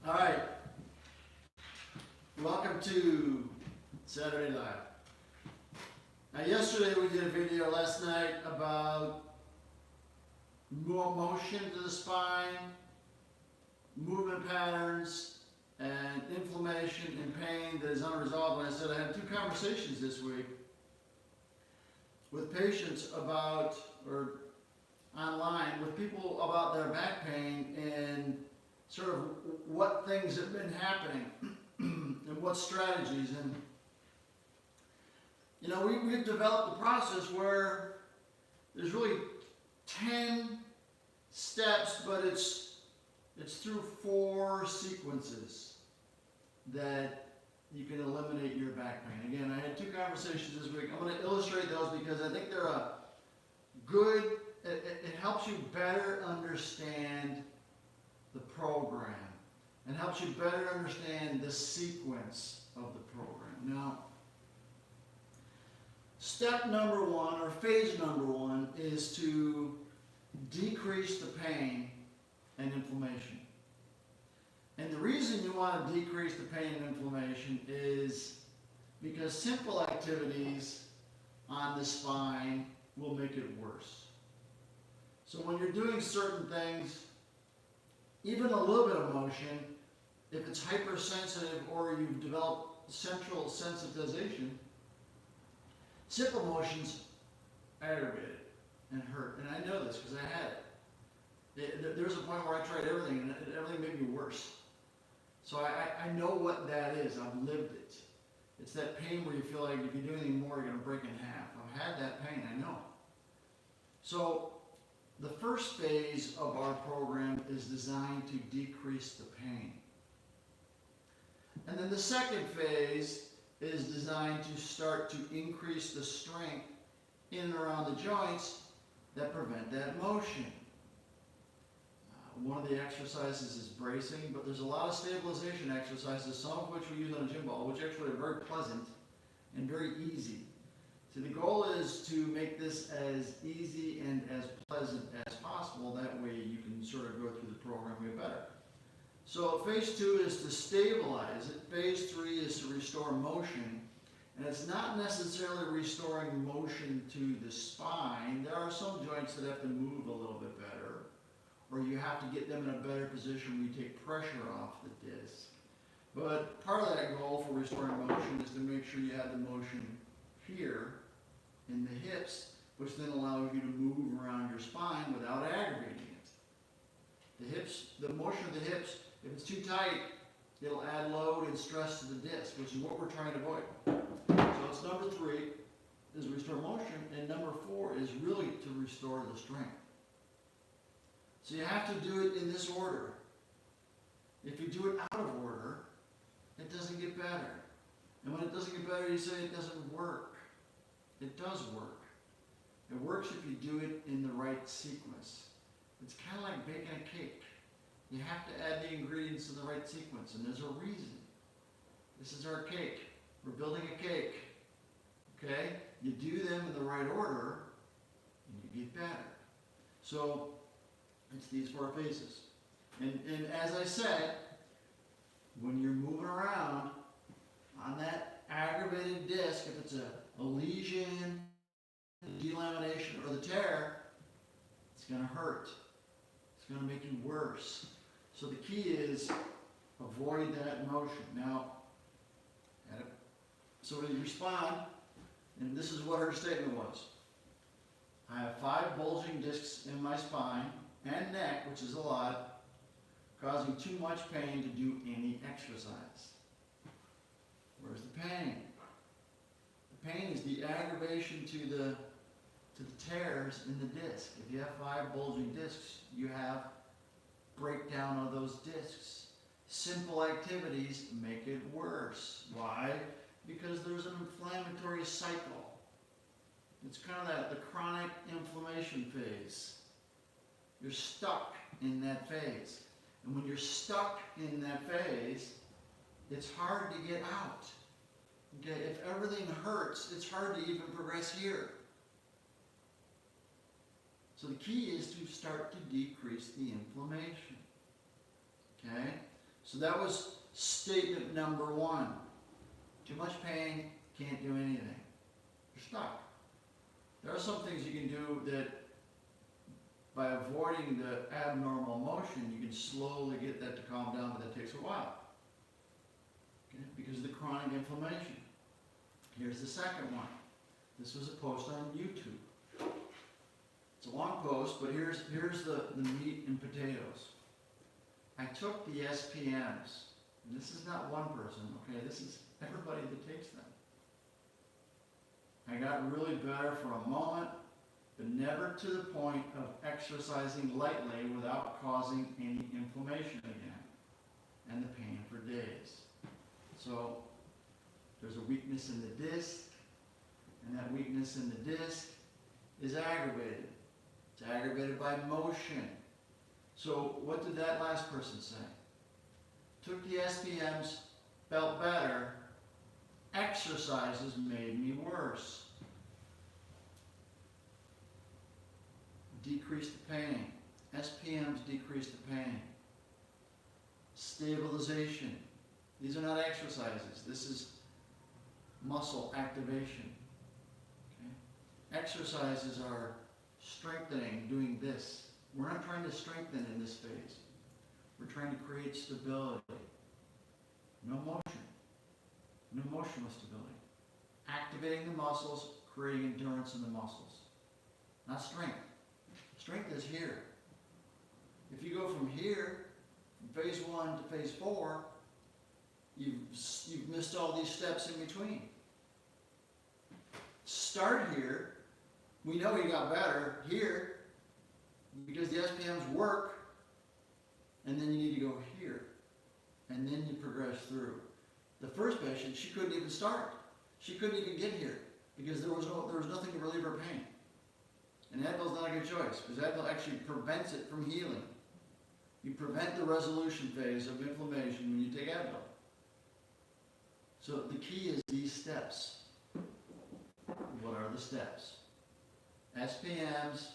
All right, welcome to Saturday Live. Now yesterday we did a video last night about more motion to the spine, movement patterns, and inflammation and pain that is unresolved. And I said I had 2 conversations this week with patients about, or online, with people about their back pain and sort of what things have been happening and what strategies. And you know, we've developed a process where there's really 10 steps, but it's through 4 sequences that you can eliminate your back pain. Again, I had 2 conversations this week. I'm going to illustrate those because I think they're a good, it helps you better understand the program and helps you better understand the sequence of the program. Now, step number 1, or phase number 1, is to decrease the pain and inflammation. And the reason you want to decrease the pain and inflammation is because simple activities on the spine will make it worse. So when you're doing certain things, even a little bit of motion, if it's hypersensitive or you've developed central sensitization, simple motions aggravate it and hurt. And I know this because I had it. There was a point where I tried everything and everything made me worse. So I know what that is. I've lived it. It's that pain where you feel like if you do anything more, you're going to break in half. I've had that pain, I know. So the first phase of our program is designed to decrease the pain. And then the second phase is designed to start to increase the strength in and around the joints that prevent that motion. One of the exercises is bracing, but there's a lot of stabilization exercises, some of which we use on a gym ball, which actually are very pleasant and very easy. So the goal is to make this as easy and as pleasant as possible. That way you can sort of go through the program way better. So phase 2 is to stabilize it. Phase 3 is to restore motion. And it's not necessarily restoring motion to the spine. There are some joints that have to move a little bit better, or you have to get them in a better position where you take pressure off the disc. But part of that goal for restoring motion is to make sure you have the motion here in the hips, which then allows you to move around your spine without aggravating it. The hips, the motion of the hips, if it's too tight, it'll add load and stress to the disc, which is what we're trying to avoid. So it's number 3 is restore motion, and number 4 is really to restore the strength. So you have to do it in this order. If you do it out of order, it doesn't get better. And when it doesn't get better, you say it doesn't work. It does work. It works if you do it in the right sequence. It's kind of like baking a cake. You have to add the ingredients in the right sequence, and there's a reason. This is our cake. We're building a cake. Okay? You do them in the right order, and you get better. So it's these 4 phases. And as I said, when you're moving around on that aggravated disc, if it's a lesion, delamination, or the tear, it's going to hurt. It's going to make you worse. So the key is avoid that motion. Now, so when you respond, and this is what her statement was. I have 5 bulging discs in my spine and neck, which is a lot, causing too much pain to do any exercise. Where's the pain? The pain is the aggravation to the tears in the disc. If you have 5 bulging discs, you have breakdown of those discs. Simple activities make it worse. Why? Because there's an inflammatory cycle. It's kind of the chronic inflammation phase. You're stuck in that phase. And when you're stuck in that phase, it's hard to get out. Okay, if everything hurts, it's hard to even progress here. So the key is to start to decrease the inflammation. Okay? So that was statement number one. Too much pain, can't do anything. You're stuck. There are some things you can do that by avoiding the abnormal motion, you can slowly get that to calm down, but that takes a while. Okay? Because of the chronic inflammation. Here's the second one. This was a post on YouTube. It's a long post, but here's the meat and potatoes. I took the SPMs, and this is not one person, okay? This is everybody that takes them. I got really better for a moment, but never to the point of exercising lightly without causing any inflammation again, and the pain for days. So there's a weakness in the disc, and that weakness in the disc is aggravated. It's aggravated by motion. So what did that last person say? Took the SPMs, felt better, exercises made me worse. Decreased the pain. SPMs decrease the pain. Stabilization. These are not exercises. This is muscle activation. Okay? Exercises are strengthening, doing this. We're not trying to strengthen in this phase. We're trying to create stability. No motion. No motional stability. Activating the muscles, creating endurance in the muscles. Not strength. Strength is here. If you go from here, from phase 1 to phase 4, you've missed all these steps in between. Start here. We know you got better here because the SPMs work, and then you need to go here, and then you progress through. The first patient, she couldn't even start. She couldn't even get here because there was nothing to relieve her pain. And Advil's not a good choice because Advil actually prevents it from healing. You prevent the resolution phase of inflammation when you take Advil. So the key is these steps. What are the steps? SPMs,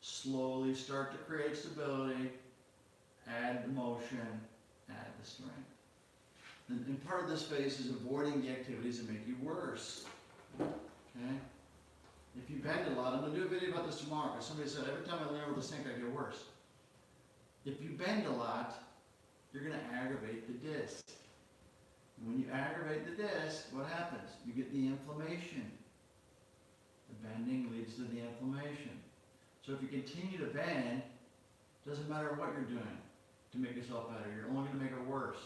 slowly start to create stability, add the motion, add the strength. And part of this phase is avoiding the activities that make you worse. Okay? If you bend a lot, I'm going to do a video about this tomorrow because somebody said every time I lean over the sink I get worse. If you bend a lot, you're going to aggravate the disc. And when you aggravate the disc, what happens? You get the inflammation. The bending leads to the inflammation. So if you continue to bend, it doesn't matter what you're doing to make yourself better. You're only going to make it worse.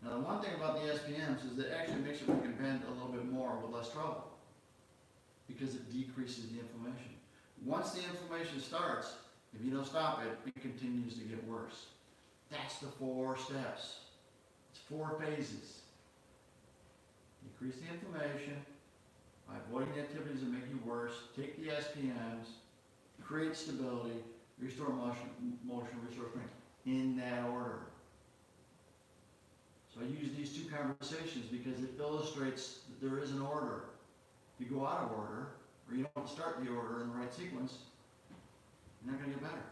Now the one thing about the SPMs is that it actually makes it so you can bend a little bit more with less trouble because it decreases the inflammation. Once the inflammation starts, if you don't stop it, it continues to get worse. That's the 4 steps. It's 4 phases. Decrease the inflammation by avoiding the activities that make you worse. Take the SPMs, create stability, restore motion, restore strength, in that order. So I use these 2 conversations because it illustrates that there is an order. If you go out of order, or you don't start the order in the right sequence, you're not going to get better.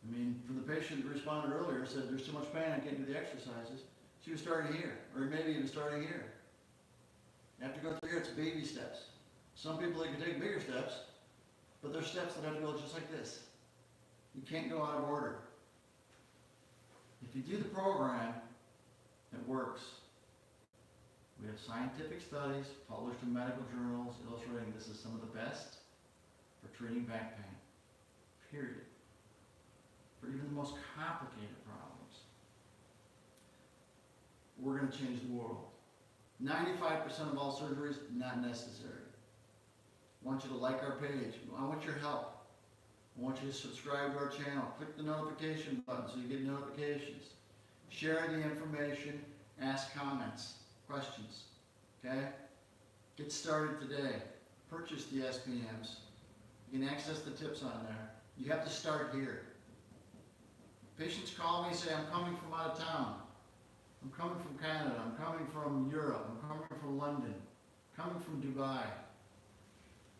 I mean, for the patient that responded earlier, said there's too much pain, I can't do the exercises. She was starting here, or maybe even starting here. You have to go through here, it's baby steps. Some people, they can take bigger steps, but there's steps that have to go just like this. You can't go out of order. If you do the program, it works. We have scientific studies published in medical journals illustrating this is some of the best for treating back pain. Period. For even the most complicated problems. We're going to change the world. 95% of all surgeries, not necessary. I want you to like our page. I want your help. I want you to subscribe to our channel. Click the notification button so you get notifications. Share the information. Ask comments, questions. Okay? Get started today. Purchase the SPMs. You can access the tips on there. You have to start here. Patients call me and say, I'm coming from out of town. I'm coming from Canada. I'm coming from Europe. I'm coming from London. I'm coming from Dubai.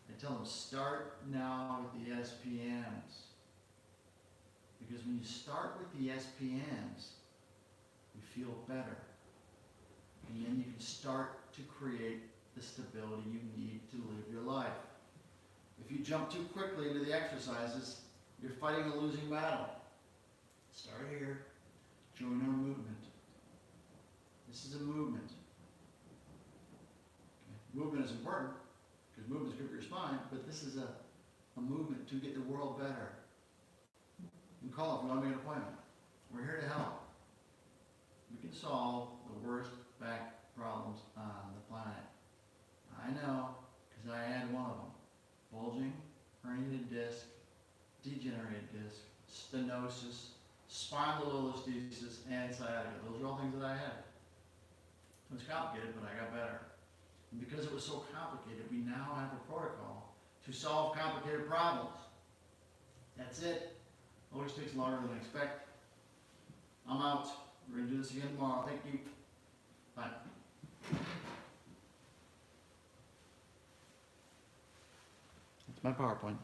I tell them, start now with the SPMs. Because when you start with the SPMs, you feel better. And then you can start to create the stability you need to live your life. If you jump too quickly into the exercises, you're fighting a losing battle. Start here. Join our movement. This is a movement. Okay. Movement is important because movement is good for your spine, but this is a movement to get the world better. You can call if you want to make an appointment. We're here to help. We can solve the worst back problems on the planet. I know, because I had one of them. Bulging, herniated disc, degenerated disc, stenosis, spondylolisthesis, and sciatica. Those are all things that I had. It was complicated, but I got better. And because it was so complicated, we now have a protocol to solve complicated problems. That's it. Always takes longer than I expect. I'm out. We're going to do this again tomorrow. Thank you. Bye. That's my PowerPoint.